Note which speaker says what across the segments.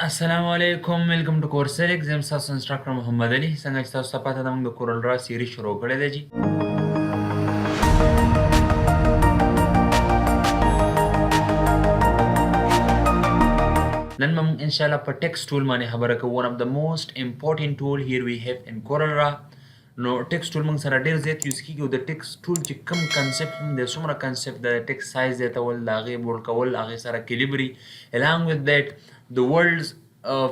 Speaker 1: السلام علیکم ویلکم ټو کورسلیک زم تاسو انسټرکټر محمد علي څنګه چې تاسو ته پته ده موږ د کورل ډرا سیریز شروع کړې ده جی نن موږ ان شاء الله په ټیکس ټول باندې خبره کوو one of the most important tool here we have in CorelDRAW نو ټیکس ټول موږ سره ډیر زیات یوز کیږي او د ټیکس ټول چې کوم کنسپټ هم د څومره کنسپټ د ټیکس سایز زیاتول د هغې بولډ کول هغې سره کلیبري along with that د words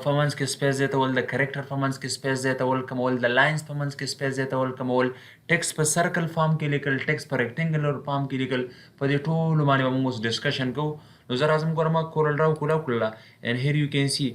Speaker 1: په منځ کې سپیس زیاتول د کریکټر په منځ کې سپیس زیاتول کمول د لاینز په منځ کې سپیس زیاتول کمول ټیکس په سرکل فارم کې لیکل ټیکس په ریکټنګولر فارم کې لیکل په دې ټولو باندې به موږ اوس ډسکشن کوو نو زه راځم ګورم کورل ډرا وکړله and here you can see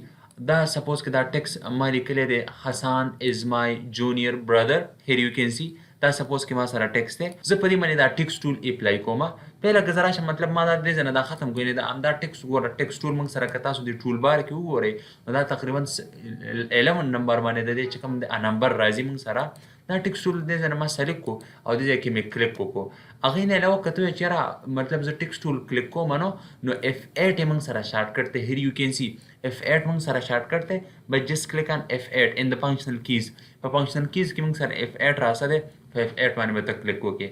Speaker 1: دا سپوز که دا ټیکس ما لیکلی دی حسان is my junior brother here you can see دا سپوز کې ما سره ټیکس دی زه په دې باندې دا ټیکس ټول اپلای کوم پهله که زه راشم مطلب ما دا دې ځای نه دا ختم کړی دا همدا ټیکس ګوره ټیکس ټول موږ سره که تاسو د ټول بار کې وګورئ نو دا تقریبا 11 نمبر باندې د دې چې کوم نمبر راځي موږ سره دا ټیکس ټول دې ځای نه ما سلیکټ کړو او دې ځای کې مې کلیک وکړو هغې نه علاوه که ته وایې چې یاره مطلب زه ټیکس ټول کلیک کوم نو F8 یې موږ سره شارټکټ دی here you can see F8 موږ سره شارټکټ دی but just click on F8 in the functional keys په functional keys کې موږ سره F8 راسه دی په F8 باندې به ته کلیک وکړې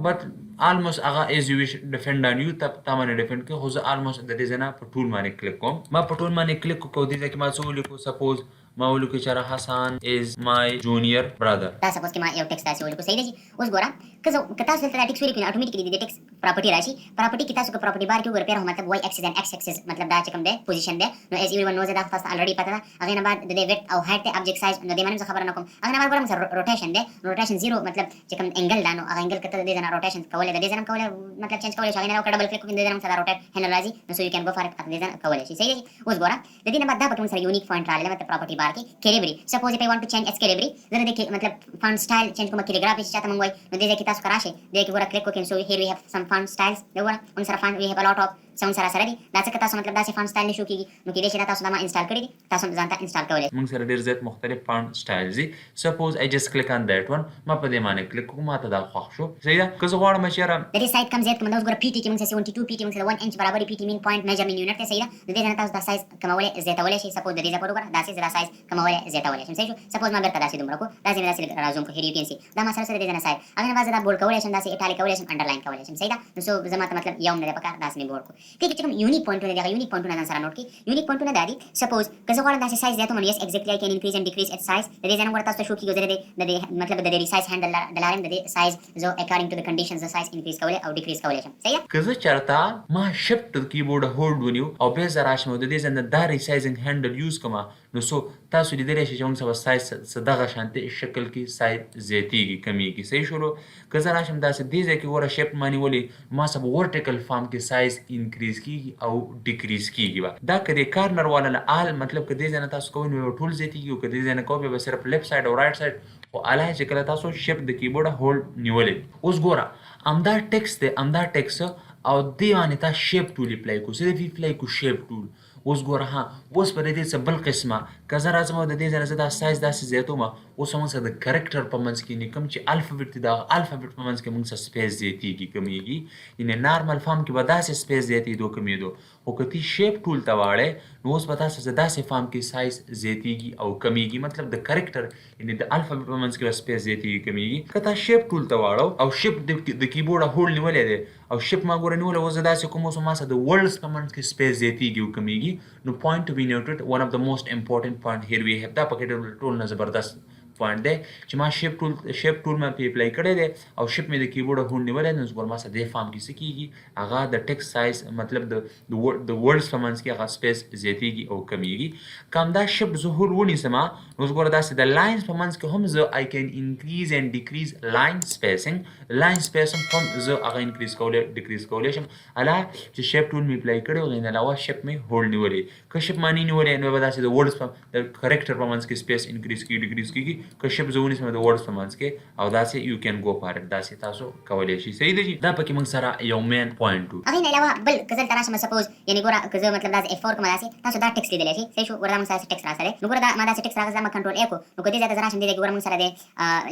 Speaker 1: but almost هغه as you wish depend on you تا باندې ډیپینډ کوي خو زه almost د دې ځای نه په ټول باندې کلیک کوم ما په ټول باندې کلیک وکړو دې ځای کې ما څه ولیکو سپوز ما ولیکو چې حسن is my junior brother
Speaker 2: دا سپوز کې ما یو ټیکس تاسو ولیکو صحیح دی اوس ګوره که تاسو دلته دا ټیکس ولیکو اتوماتیکلی د ټیکس پراپرټي راشي پراپرټي کې تاسو که پراپرټي بار کې وګورئ پیره مطلب y axis and x axis مطلب دا چې کوم دی پوزیشن دی نو as everyone knows دا تاسو الریډي پته ده هغې نه بعد د دې ویډ او هایټ دی ابجیکټ سایز نو دې باندې زه خبره نه کوم هغې نه بعد ګورم سره روټیشن دی روټیشن 0 مطلب چې کوم انګل دا نو هغه انګل که ته د دې ځای نه روټیشن کولی د دې ځای نه کولی مطلب چینج کولی شو هغې نه که ډبل کلیک وکړو د دې ځای نه سره روټیټ هینډل راځي نو سو یو کین گو فار اټ د دې ځای نه کولی شي صحیح دی اوس ګوره د دې نه بعد دا پکې موږ سره یونیک پوینټ راغلی مطلب پراپرټي بار کې کیلیبري سپوز if I want to change its calibri زه د دې مطلب فونټ سټایل چینج کوم کیلیګرافي چې چاته موږ وایو نو دې ځای کې تاسو که راشئ دې کې ګوره کلیک وکړئ سو here we have some font styles دی ګوره موږ سره فونټ we have a lot of څه سره دی دا څه که تاسو مطلب داسې فونټ سټایل نشو کېږي نو کېدای شي دا تاسو دا ما انسټال کړي دي تاسو ځان ته انسټال کولی
Speaker 1: موږ سره ډېر زیات مختلف فونټ سټایلز دي سپوز I just click on that one ما په دې باندې کلیک وکړو ما ته دا خوښ شو صحیح ده که زه غواړم چې یاره
Speaker 2: د دې سایز کم زیات کوم دا اوس ګوره PT کې موږ 72 PT موږ سره 1 انچ برابر PT مین پوینټ میجرمنټ یونټ دی صحیح ده د دې نه تاسو دا سایز کمولی زیاتولی شئ سپوز د دې ځای پورې وګوره داسې زه دا سایز کمولی زیاتولی شم صحیح شو سپوز ما بیرته داسې دومره کړو داسې مې داسې راځوم کړو هیر یو کین سي دا ما سره د دې ځای نه سایز هغې نه بعد زه دا بولډ کولی شم داسې اټالیک کولی شم انډرلاین کولی شم صحیح ده نو سو زما ته مطلب یو هم نه دی پکار داسې مې بولډ کړو دې کې چې کوم یونیک پوینټونه دي هغه یونیک پوینټونه ځان سره نوټ کړئ یونیک پوینټونه دا دي سپوز که زه غواړم داسې سایز زیاتوم نو یس ایګزیکټلی آی کین انکریز اینډ ډیکریز اټس سایز د دې ځای نه ګوره تاسو ته شو کېږي زه د دې مطلب د دې ریسایز هینډل ډلارم د دې سایز زه اکارډینګ ټو د کنډیشنز د سایز انکریز کولی او ډیکریز کولی شم صحیح ده
Speaker 1: که زه چېرته ما شفټ کیبورډ هولډ ونیو او بیا زه راشم او د دې ځای نه دا ریسایزینګ هینډل یوز کوم نو سو تاسو لیدلی شئ چې موږ سبا سایز څه دغه شانتې شکل کې سایز زیاتېږي کمیږي صحیح شولو که زه راشم داسې دې ځای کې ګوره شیپ ما نیولې ما سبا ورټیکل فارم کې سایز انکریز کېږي او ډیکریز کېږي به دا که د کارنر والا له آل مطلب که دې ځای نه تاسو کوئ نو یو ټول زیاتېږي او که دې ځای نه کوئ بیا به صرف لیفټ سایډ او رایټ سایډ خو اله چې کله تاسو شیپ د کیبورډ هولډ نیولې اوس ګوره همدا ټیکس دی همدا ټیکس او دې باندې تا شیپ ټول اپلای کړو صرف اپلای کړو شیپ ټول اوس ګوره ها اوس په دې څه بل قسمه که زه راځم او د دې ځای نه زه دا سایز داسې زیاتوم اوس موږ سره د کرکټر په منځ کې کوم چې الفابیټ دی دا الفابیټ په منځ کې موږ سره سپیس زیاتېږي کمیږي یعنې نارمل فارم کې به داسې سپیس زیاتېدو کمېدو خو که تی شیپ ټول ته واړئ نو اوس به تاسو ته داسې فارم کې سایز زیاتېږي او کمیږي مطلب د کرکټر یعنې د الفابیټ په منځ کې به سپیس زیاتېږي کمیږي که تا شیپ ټول ته واړو او شیپ د کیبورډ هولډ نیولی دی او شیپ ما ګوره نیولی اوس زه داسې کوم اوس ما سره د ورډز په منځ کې سپیس زیاتېږي او کمیږي نو پوینټ to be noted one of the most important point here we have دا پکې ټول نه زبردست پوینټ دی چې ما شیپ ټول ما پې اپلای کړی دی او شیپ مې د کیبورډ هولډ نیولی دی نو ګوره ما سره دې فارم کې څه کېږي هغه د ټیکس سایز مطلب د ورډز په منځ کې هغه سپیس زیاتېږي او کمیږي که همدا شیپ زه هول ونیسم نو اوس ګوره داسې د لاینز په منځ کې هم زه آی کین انکریز اینډ ډیکریز لاین سپیسینګ لاین سپیس هم زه هغه انکریز کولی ډیکریز کولی شم اله چې شیپ ټول مې اپلای کړی هغې نه علاوه شیپ مې هولډ نیولی که شیپ ما نه نیولی نو به داسې د ورډز په د کرکټر په منځ کې سپیس انکریز کېږي ډیکریز کېږي که شیپ زه ونیسم د ورډز په منځ کې او داسې یو کین ګو فار اټ داسې تاسو کولی شئ صحیح ده جي دا پکې موږ سره یو مین پوینټ و
Speaker 2: هغې نه علاوه بل که زه دلته راشم سپوز یعنې ګوره که زه مطلب داسې F4 کوم داسې تاسو دا ټیکس لیدلی شئ صحیح شو ګوره دا موږ سره داسې ټیکس راسره دی نو ګوره دا ما داسې ټیکس راغلی دا ما کنټرول A کړو نو که دې ځای ته زه راشم دې ځای کې ګوره موږ سره د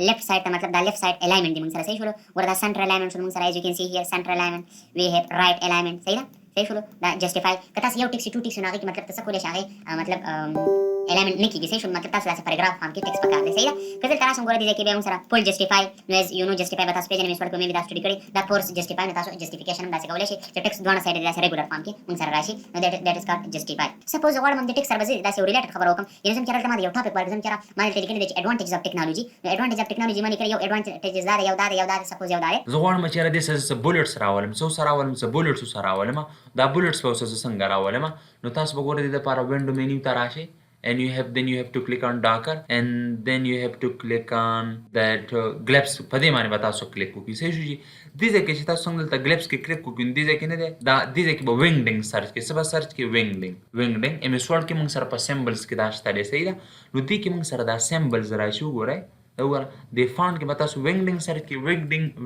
Speaker 2: لیفټ سایډ ته مطلب دا لیفټ سایډ الاینمنټ دی موږ سره صحیح شولو ګوره دا سنټر الاینمنټ شو موږ سره as you can see here center alignment we have right alignment صحیح ده صحیح شولو دا جسټیفای که تاسو یو ټیکس ټو ټیکس نه هغه کې مطلب تاسو کولای شئ هغه مطلب element نه کیږي صحیح شو مطلب تاسو داسې paragraph فارم کې ټیکس پکار دی صحیح ده که تاسو څنګه دي کې به موږ سره full justify نو as you know justify به تاسو پیژنئ مسوړ کومې به تاسو کړی دا force justify نو تاسو justification هم داسې کولای شئ چې ټیکس دوه سایډ داسې regular فارم کې موږ سره راشي نو that is called justify suppose غواړم د ټیکس سره به داسې related خبر وکم یعنی زم چې راته ما یو ټاپک ورکړم چې ما دې لیکل دي advantages of technology نو advantages of technology معنی کړی یو advantages دا یو دا suppose یو دا
Speaker 1: زه غواړم چې را دې سره bullets راولم څو سره راولم څه bullets سره راولم دا bullets په اوسه څنګه راولم نو تاسو به ګورئ د لپاره window menu ته راشئ and you have to click on darker and then you have to click on that glimpse په دې باندې به تاسو کلیک وکړئ صحیح شو چې دې ځای کې چې تاسو څنګه دلته glimpse کې کلیک وکړئ دې ځای کې نه دی دا دې ځای کې به wingding سرچ کې څه به سرچ کې wingding MS Word کې موږ سره په symbols کې دا شته دی صحیح ده نو دې کې موږ سره دا symbols راشي وګورئ وګوره د فونټ کې به تاسو wingding سره کې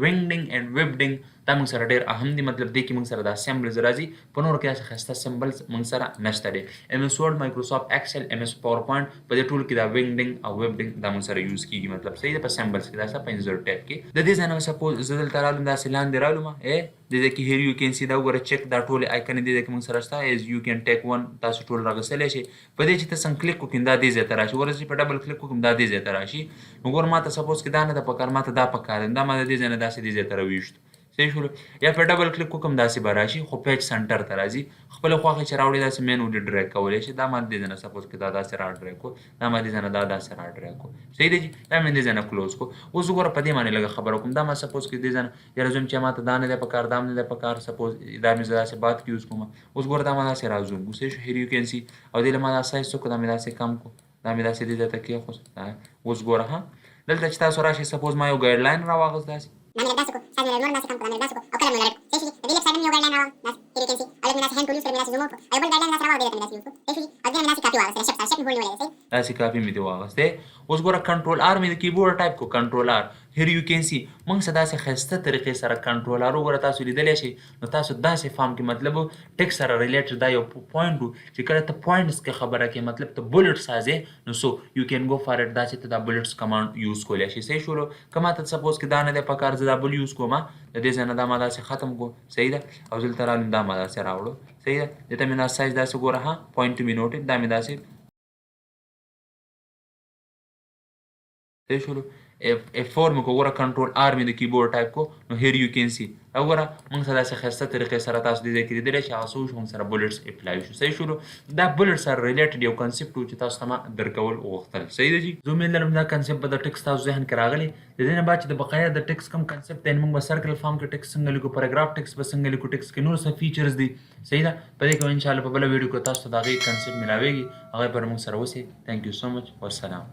Speaker 1: wingding and webding دا موږ سره ډېر اهم دي مطلب دې کې موږ سره دا سیمبلز راځي په نورو کې داسې ښایسته سیمبلز موږ سره نشته دی MS Word مایکروسافټ ایکسل MS PowerPoint په دې ټولو کې دا wingding او webding دا موږ سره یوز کیږي مطلب صحیح ده په سیمبلز کې دا څه په انزر ټیب کې د دې ځای نه سپوز زه دلته رالم داسې لاندې رالم د دې کې هیر یو کین سی دا وګوره چک دا ټول آیکن دې کې موږ سره شته از یو کین ټیک ون تاسو ټول راغسلی شي په دې چې تاسو څنګه کلیک وکړئ دا دې ځای ته راشي ورځي په ډبل کلیک وکړم دا دې ځای ته راشي نو ګور ماته سپوز کې دا نه ده پکار ماته دا پکار دا ما دې ځای نه داسې دې ځای ته راویشت صحیح شولو یا په ډبل کلیک وکم داسې به راشي خو پیج سنټر ته راځي خپله خواښې چې راوړي داسې مین ولې ډریګ کولی شي دا ما دې ځای نه سپوز کې دا داسې را ډریګ کړو دا ما دې ځای نه دا داسې را ډریګ کړو صحیح دی چې دا مې دې ځای نه کلوز کړو اوس وګوره په دې باندې لږه خبره وکړم دا ما سپوز کې دې ځای نه یاره زم چې ماته دا نه دی پکار دا نه دی پکار سپوز دا مې زه داسې باد کې یوز کوم اوس ګوره دا ما داسې رازوم صحیح شو هیر یو کین سی او دې له ما دا سایز څوک دا مې داسې کم کړو دا مې داسې دې ځای ته کېښود اوس ګوره ها دلته چې تاسو راشئ سپوز ما یو ګایډلاین راواغست داسې
Speaker 2: نامې داسې کو ساز مې نور داسې کم کړم داسې کو او کله مې لري صحیح شي د دې لپاره مې یو ګایډلاین راوړم داسې هیر یو کین سی او لکه مې داسې هینډ ټول یوز کړم داسې زوم کړو او بل ګایډلاین داسې راوړم دې ته مې داسې یوز کړو صحیح شي او دې مې داسې کاپي واغسته شپ مې ولې صحیح
Speaker 1: داسې کاپي مې دې واغستې اوس ګوره کنټرول آر مې د کیبورډ ټایپ کو کنټرول آر هیر یو کین سی موږ څه داسې ښایسته طریقې سره کنټرول آر وګوره تاسو لیدلی شئ نو تاسو داسې فارم کې مطلب ټیک سره ریلیټډ دا یو پوینټ و چې کله ته پوینټس کې خبره کوې مطلب ته بلټس راځې نو سو یو کین گو فار اټ دا چې ته دا بلټس کمانډ یوز کولی شي صحیح شولو که ماته سپوز کې دا نه دی پکار زه دا بل یوز کوم د دې ځای نه دا ما داسې ختم کړو صحیح ده او زه دلته رالم دا ما داسې راوړو صحیح ده دې ته مې دا سایز داسې ګوره ها پوینټ ټو بي نوټډ دا مې داسې صحیح شولو فور مې کو ګوره کنټرول آر مې د کیبورډ ټایپ کو نو هیر یو کین سی او ګوره موږ سره داسې ښایسته طریقې سره تاسو دې ځای کې لیدلی چې هغه څه وشو موږ سره بلټس اپلای شو صحیح شولو دا بلټ سره ریلیټډ یو کنسپټ و چې تاسو ته ما درکول غوښتل صحیح ده جي زه امید لرم دا کنسپټ به د ټیکس تاسو ذهن کې راغلی د دې نه بعد چې د بقایا د ټیکس کوم کنسپټ دی موږ به سرکل فارم کې ټیکس څنګه لیکو پیراګراف ټیکس به څنګه لیکو ټیکس کې نور څه فیچرز دي صحیح ده په دې کې انشاءالله په بله ویډیو کې تاسو ته د هغې کنسپټ میلاویږي هغه پر موږ سره اوسئ تھینک یو سو مچ والسلام